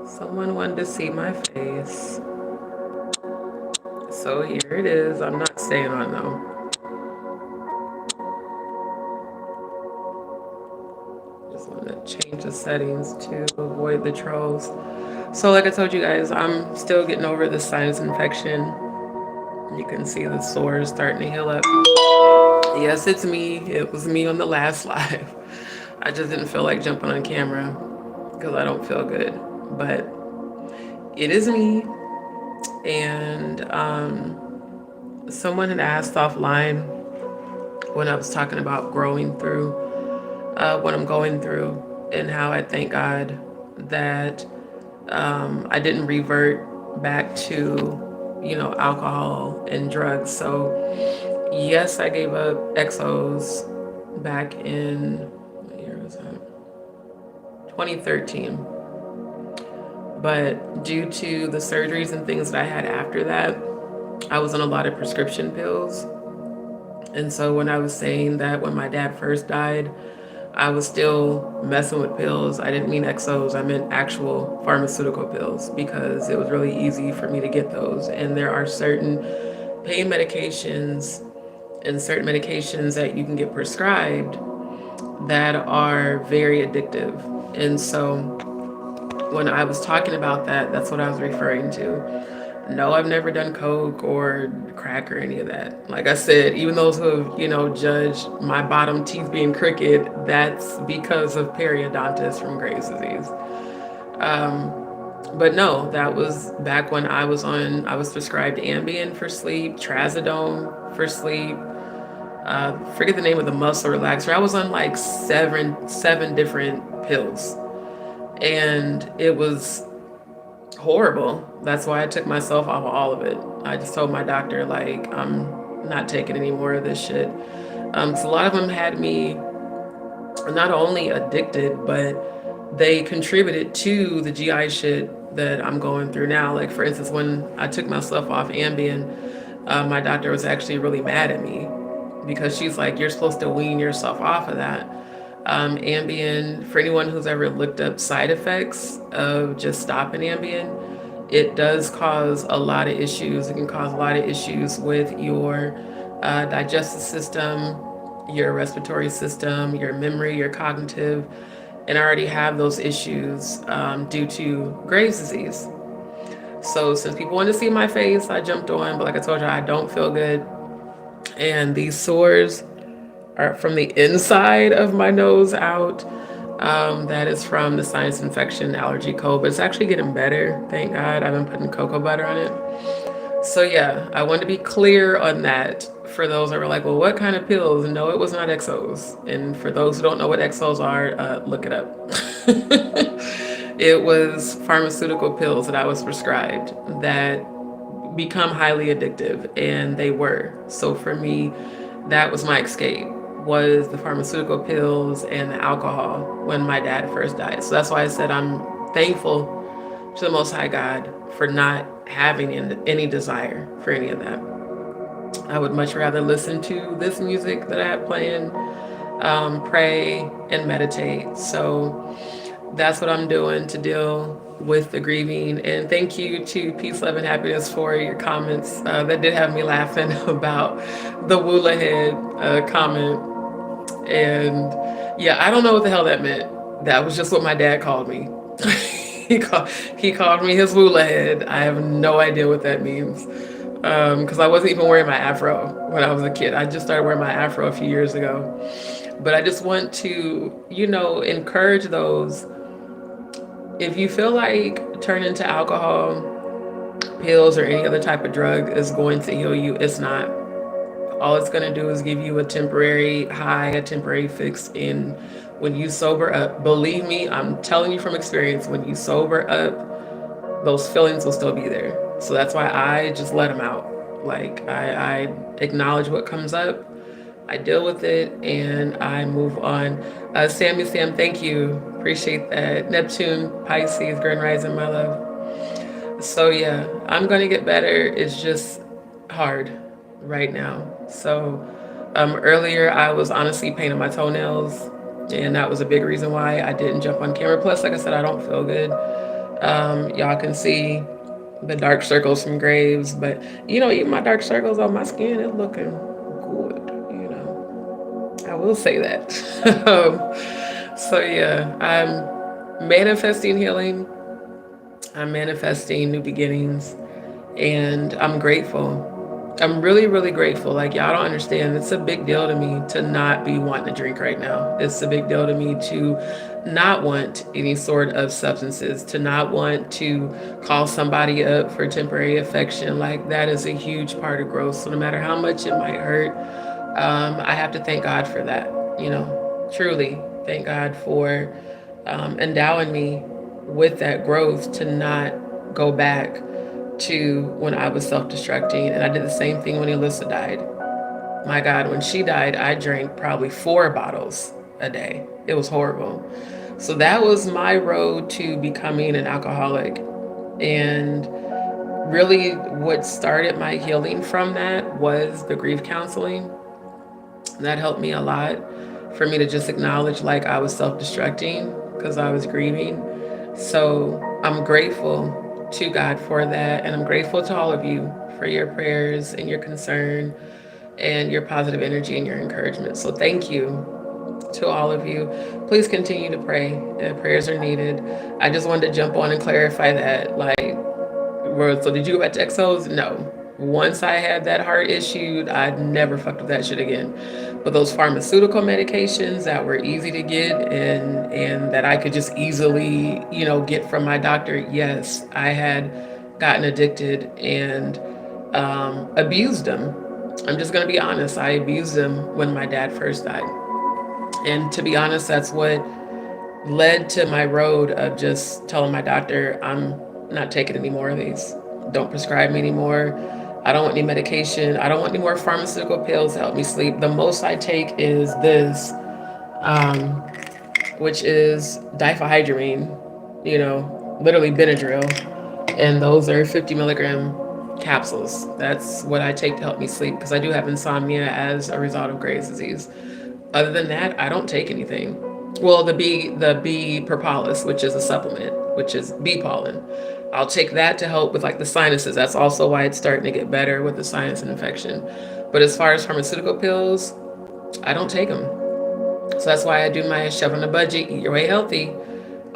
Someone wanted to see my face. So here it is. I'm not staying on though. Just want to change the settings to avoid the trolls. So like I told you guys, I'm still getting over the sinus infection. You can see the sores starting to heal up. Yes, it's me. It was me on the last live. I just didn't feel like jumping on camera because I don't feel good. But it is me. And someone had asked offline when I was talking about growing through what I'm going through and how I thank God that I didn't revert back to, alcohol and drugs. So, yes, I gave up XOs back in, what year was that? 2013. But due to the surgeries and things that I had after that, I was on a lot of prescription pills. And so when I was saying that when my dad first died, I was still messing with pills. I didn't mean XOs, I meant actual pharmaceutical pills because it was really easy for me to get those. And there are certain pain medications and certain medications that you can get prescribed that are very addictive. And so when I was talking about that, that's what I was referring to. No, I've never done coke or crack or any of that. Like I said, even those who have, judged my bottom teeth being crooked, that's because of periodontitis from Graves' disease. But no, that was back when I was prescribed Ambien for sleep, Trazodone for sleep. Forget the name of the muscle relaxer. I was on like seven different pills, and it was horrible. That's why I took myself off of all of it. I just told my doctor, like, I'm not taking any more of this shit. So a lot of them had me not only addicted, but they contributed to the GI shit that I'm going through now. Like, for instance, when I took myself off Ambien, my doctor was actually really mad at me because she's like, you're supposed to wean yourself off of that. Ambien, for anyone who's ever looked up side effects of just stopping Ambien, it does cause a lot of issues. It can cause a lot of issues with your digestive system, your respiratory system, your memory, your cognitive, and I already have those issues due to Graves' disease. So since people want to see my face, I jumped on, but like I told you, I don't feel good. And these sores are from the inside of my nose out. That is from the sinus infection allergy cold, but it's actually getting better. Thank God. I've been putting cocoa butter on it. So yeah, I want to be clear on that for those that were like, well, what kind of pills? No, it was not XOs. And for those who don't know what XOs are, look it up. It was pharmaceutical pills that I was prescribed that become highly addictive, and they were. So for me, that was my escape, was the pharmaceutical pills and the alcohol when my dad first died. So that's why I said I'm thankful to the Most High God for not having any desire for any of that. I would much rather listen to this music that I have playing, pray and meditate. So that's what I'm doing to deal with the grieving. And thank you to Peace, Love, and Happiness for your comments. That did have me laughing about the Woola head comment. And yeah, I don't know what the hell that meant. That was just what my dad called me. He called me his Woola head. I have no idea what that means. Because I wasn't even wearing my afro when I was a kid. I just started wearing my afro a few years ago. But I just want to, encourage those. If you feel like turning to alcohol, pills, or any other type of drug is going to heal you, it's not. All it's going to do is give you a temporary high, a temporary fix. And when you sober up, believe me, I'm telling you from experience, when you sober up, those feelings will still be there. So that's why I just let them out. Like, I acknowledge what comes up, I deal with it, and I move on. Sammy Sam, thank you. Appreciate that. Neptune, Pisces, Grand Rising, my love. So yeah, I'm going to get better. It's just hard right now. So earlier I was honestly painting my toenails, and that was a big reason why I didn't jump on camera. Plus, like I said, I don't feel good. Y'all can see the dark circles from graves, but even my dark circles on my skin is looking good. I will say that. So yeah, I'm manifesting healing. I'm manifesting new beginnings, and I'm grateful. I'm really, really grateful. Like, y'all don't understand. It's a big deal to me to not be wanting to drink right now. It's a big deal to me to not want any sort of substances, to not want to call somebody up for temporary affection. Like, that is a huge part of growth. So no matter how much it might hurt, I have to thank God for that. Truly thank God for endowing me with that growth to not go back to when I was self-destructing. And I did the same thing when Alyssa died. My God, when she died, I drank probably 4 bottles a day. It was horrible. So that was my road to becoming an alcoholic. And really, what started my healing from that was the grief counseling. That helped me a lot, for me to just acknowledge like I was self-destructing because I was grieving. So I'm grateful to God for that. And I'm grateful to all of you for your prayers and your concern and your positive energy and your encouragement. So thank you to all of you. Please continue to pray. Prayers are needed. I just wanted to jump on and clarify that. So did you go back to XOs? No. Once I had that heart issue, I'd never fucked with that shit again. But those pharmaceutical medications that were easy to get and that I could just easily, get from my doctor, yes, I had gotten addicted and abused them. I'm just gonna be honest. I abused them when my dad first died. And to be honest, that's what led to my road of just telling my doctor, I'm not taking any more of these. Don't prescribe me anymore. I don't want any medication. I don't want any more pharmaceutical pills to help me sleep. The most I take is this, which is diphenhydramine, literally Benadryl. And those are 50 milligram capsules. That's what I take to help me sleep because I do have insomnia as a result of Graves' disease. Other than that, I don't take anything. Well, the bee propolis, which is a supplement, which is bee pollen. I'll take that to help with like the sinuses. That's also why it's starting to get better with the sinus infection. But as far as pharmaceutical pills, I don't take them. So that's why I do my shove on a budget, eat your way healthy.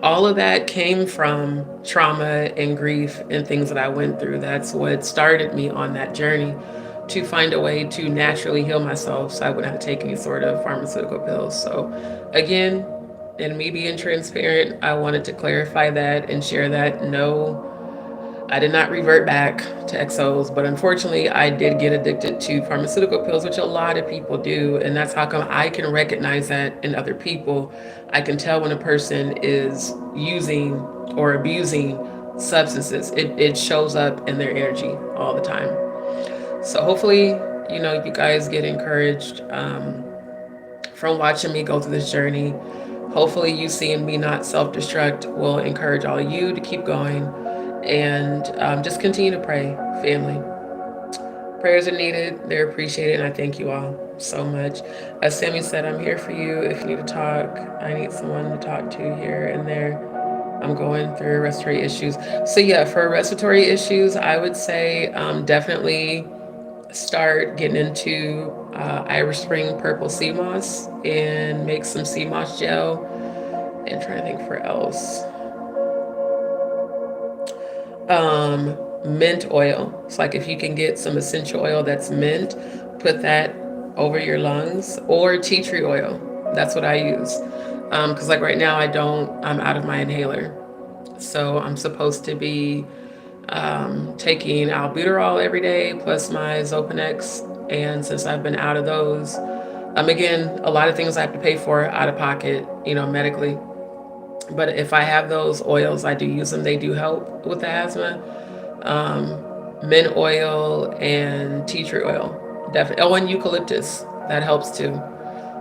All of that came from trauma and grief and things that I went through. That's what started me on that journey to find a way to naturally heal myself so I wouldn't have to take any sort of pharmaceutical pills. So again, and me being transparent, I wanted to clarify that and share that. No, I did not revert back to XOs, but unfortunately I did get addicted to pharmaceutical pills, which a lot of people do. And that's how come I can recognize that in other people. I can tell when a person is using or abusing substances. It shows up in their energy all the time. So hopefully, you guys get encouraged from watching me go through this journey. Hopefully you seeing me not self-destruct will encourage all of you to keep going and just continue to pray, family. Prayers are needed. They're appreciated. And I thank you all so much. As Sammy said, I'm here for you if you need to talk. I need someone to talk to here and there. I'm going through respiratory issues. So yeah, for respiratory issues, I would say definitely start getting into Irish Spring purple sea moss and make some sea moss gel. And trying to think for else. Mint oil. It's like if you can get some essential oil that's mint, put that over your lungs, or tea tree oil. That's what I use. Because like right now I'm out of my inhaler. So I'm supposed to be taking albuterol every day plus my Zopanex. And since I've been out of those, again, a lot of things I have to pay for out of pocket, medically. But if I have those oils, I do use them. They do help with the asthma. Mint oil and tea tree oil, definitely. Oh, and eucalyptus, that helps too.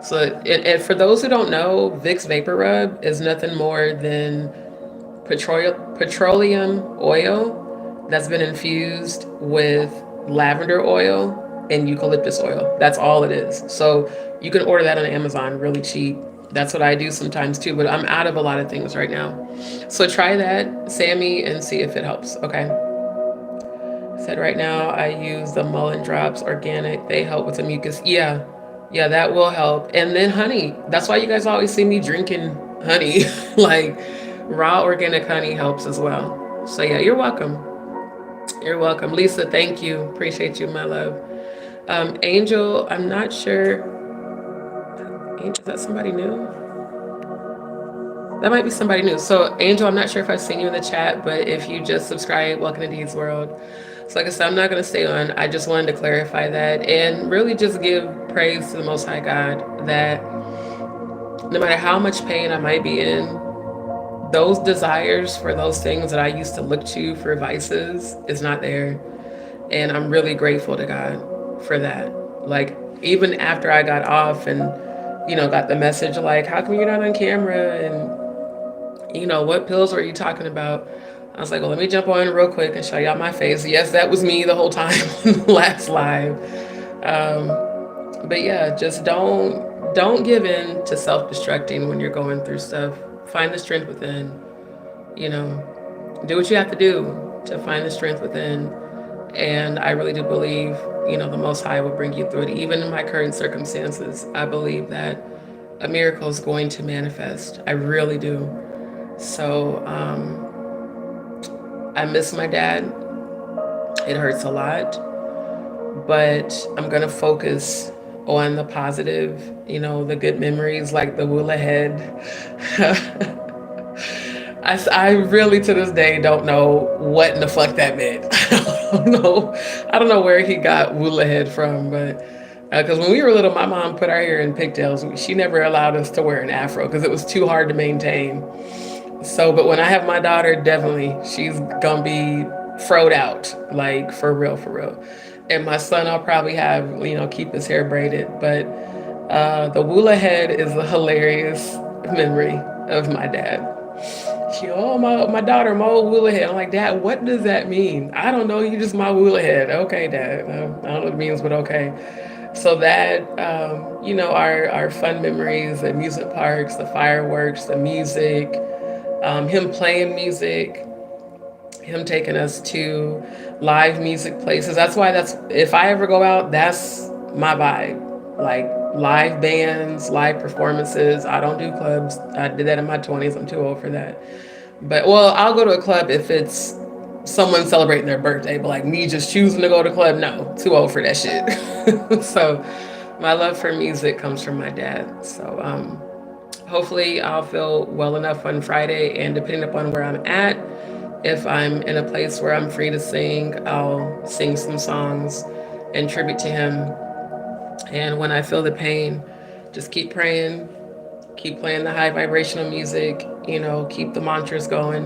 So, and for those who don't know, Vicks Vapor Rub is nothing more than petroleum oil that's been infused with lavender oil and eucalyptus oil. That's all it is. So you can order that on Amazon really cheap. That's what I do sometimes too, but I'm out of a lot of things right now. So try that, Sammy, and see if it helps. Okay. Said right now I use the mullein drops organic. They help with the mucus. Yeah. Yeah, that will help. And then honey. That's why you guys always see me drinking honey. Like raw organic honey helps as well. So yeah, you're welcome. You're welcome. Lisa, thank you. Appreciate you, my love. Angel, I'm not sure. Angel, is that somebody new? That might be somebody new. So, Angel, I'm not sure if I've seen you in the chat, but if you just subscribe, welcome to Dee's World. So, like I said, I'm not going to stay on. I just wanted to clarify that and really just give praise to the Most High God that no matter how much pain I might be in, those desires for those things that I used to look to for vices is not there. And I'm really grateful to God for that. Like, even after I got off and, got the message like, how come you're not on camera? And, what pills were you talking about? I was like, well, let me jump on real quick and show y'all my face. Yes, that was me the whole time on the last live. But yeah, just don't give in to self-destructing when you're going through stuff. Find the strength within. Do what you have to do to find the strength within. And I really do believe, the Most High will bring you through it. Even in my current circumstances, I believe that a miracle is going to manifest. I really do. So I miss my dad. It hurts a lot, but I'm going to focus on the positive, the good memories, like the wool ahead. I really to this day don't know what in the fuck that meant. I don't know where he got wool ahead from, but because when we were little, my mom put our hair in pigtails. She never allowed us to wear an afro because it was too hard to maintain. So, but when I have my daughter, definitely she's gonna be froed out, like for real, for real. And my son, I'll probably have, keep his hair braided. But the Woola head is a hilarious memory of my dad. My daughter, my old Woola head. I'm like, Dad, what does that mean? I don't know. You just my Woola head. Okay, Dad. I don't know what it means, but okay. So that, our fun memories, the amusement parks, the fireworks, the music, him playing music, him taking us to live music places. If I ever go out, that's my vibe. Like live bands, live performances. I don't do clubs. I did that in my 20s. I'm too old for that. But, well, I'll go to a club if it's someone celebrating their birthday, but like me just choosing to go to a club, no, too old for that shit. So my love for music comes from my dad. So hopefully I'll feel well enough on Friday, and depending upon where I'm at, if I'm in a place where I'm free to sing, I'll sing some songs in tribute to him. And when I feel the pain, just keep praying, keep playing the high vibrational music, keep the mantras going.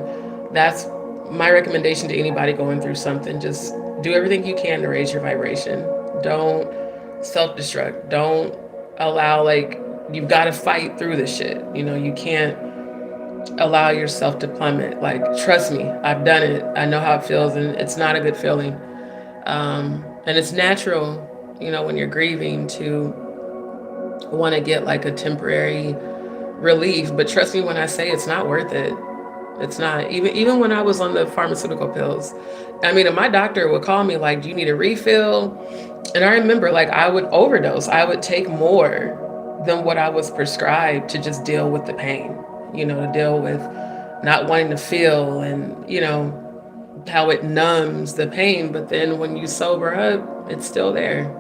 That's my recommendation to anybody going through something. Just do everything you can to raise your vibration. Don't self-destruct. Don't allow, you've got to fight through this shit. You can't allow yourself to plummet. Like, trust me, I've done it. I know how it feels, and it's not a good feeling. And it's natural, when you're grieving, to want to get like a temporary relief. But trust me when I say it's not worth it. It's not. Even when I was on the pharmaceutical pills, and my doctor would call me like, do you need a refill? And I remember I would overdose. I would take more than what I was prescribed to just deal with the pain, to deal with not wanting to feel, and, how it numbs the pain. But then when you sober up, it's still there,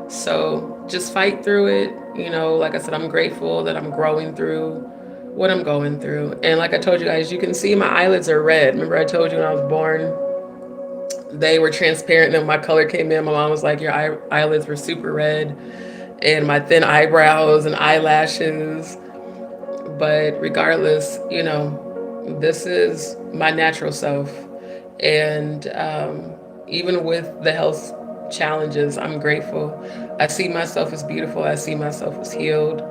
So just fight through it. Like I said, I'm grateful that I'm growing through what I'm going through. And like I told you guys, you can see my eyelids are red. Remember I told you when I was born, they were transparent. Then my color came in. My mom was like, your eyelids were super red, and my thin eyebrows and eyelashes. But regardless, this is my natural self. And even with the health challenges, I'm grateful. I see myself as beautiful. I see myself as healed.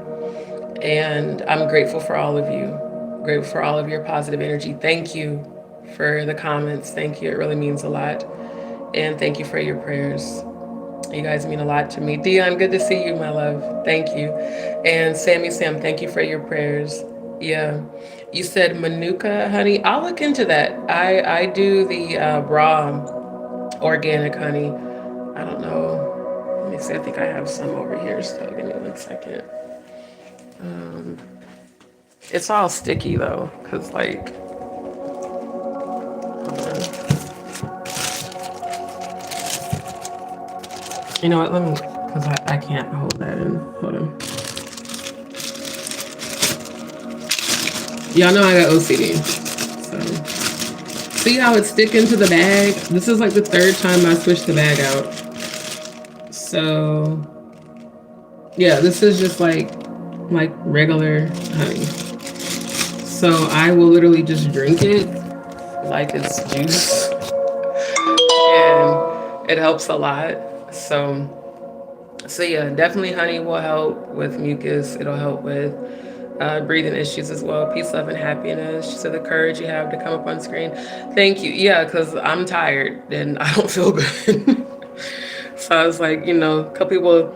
And I'm grateful for all of you. Grateful for all of your positive energy. Thank you for the comments. Thank you. It really means a lot. And thank you for your prayers. You guys mean a lot to me. Dion, good to see you, my love. Thank you. And Sammy Sam, thank you for your prayers. Yeah. You said Manuka honey. I'll look into that. I do the raw organic honey. I don't know. Let me see. I think I have some over here. So give me 1 second. Um, it's all sticky though, cause like, hold on. You know what? Let me, cause I can't hold that in. Hold on. Y'all know I got OCD. So see how it's sticking to the bag? This is like the third time I switched the bag out. So yeah, this is just like regular honey. So I will literally just drink it like it's juice, and it helps a lot. So yeah, definitely honey will help with mucus. It'll help with breathing issues as well. Peace, love, and happiness. She said the courage you have to come up on screen. Thank you. Yeah, because I'm tired and I don't feel good. So I was like, a couple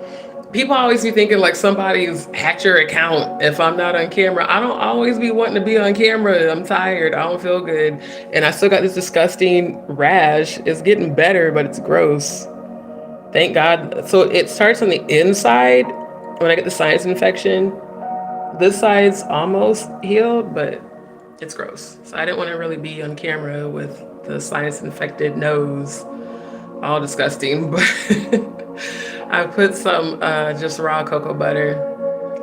people always be thinking like somebody's hacked your account if I'm not on camera. I don't always be wanting to be on camera. I'm tired. I don't feel good. And I still got this disgusting rash. It's getting better, but it's gross. Thank God. So it starts on the inside when I get the sinus infection. This side's almost healed, but it's gross. So I didn't want to really be on camera with the sinus infected nose. All disgusting, but I put some just raw cocoa butter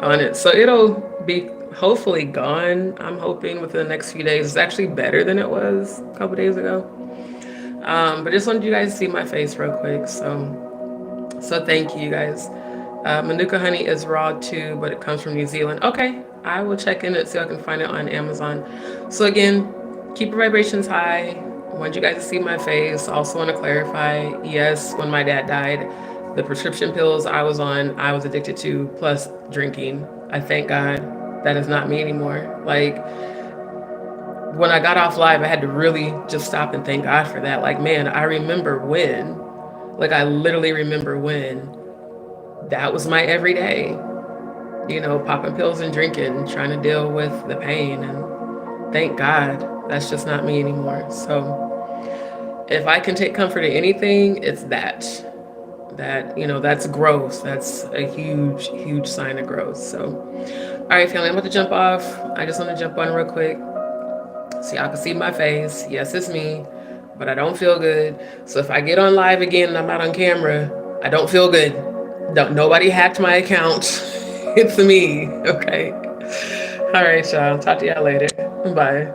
on it. So it'll be hopefully gone, I'm hoping, within the next few days. It's actually better than it was a couple days ago. But just wanted you guys to see my face real quick. So thank you guys. Manuka honey is raw too, but it comes from New Zealand. Okay, I will check in and see if I can find it on Amazon. So again, keep your vibrations high. I want you guys to see my face. Also want to clarify, yes, when my dad died, the prescription pills I was on, I was addicted to, plus drinking. I thank God that is not me anymore. Like, when I got off live, I had to really just stop and thank God for that. Like, man, I remember when, like, I literally remember when that was my everyday, popping pills and drinking, trying to deal with the pain. And thank God that's just not me anymore. So if I can take comfort in anything, it's that's growth. That's a huge, huge sign of growth. So, all right, family, I'm about to jump off. I just want to jump on real quick so y'all can see my face. Yes, it's me, but I don't feel good. So if I get on live again and I'm not on camera, I don't feel good. Nobody hacked my account. It's me, okay? All right, y'all. Talk to y'all later. Bye.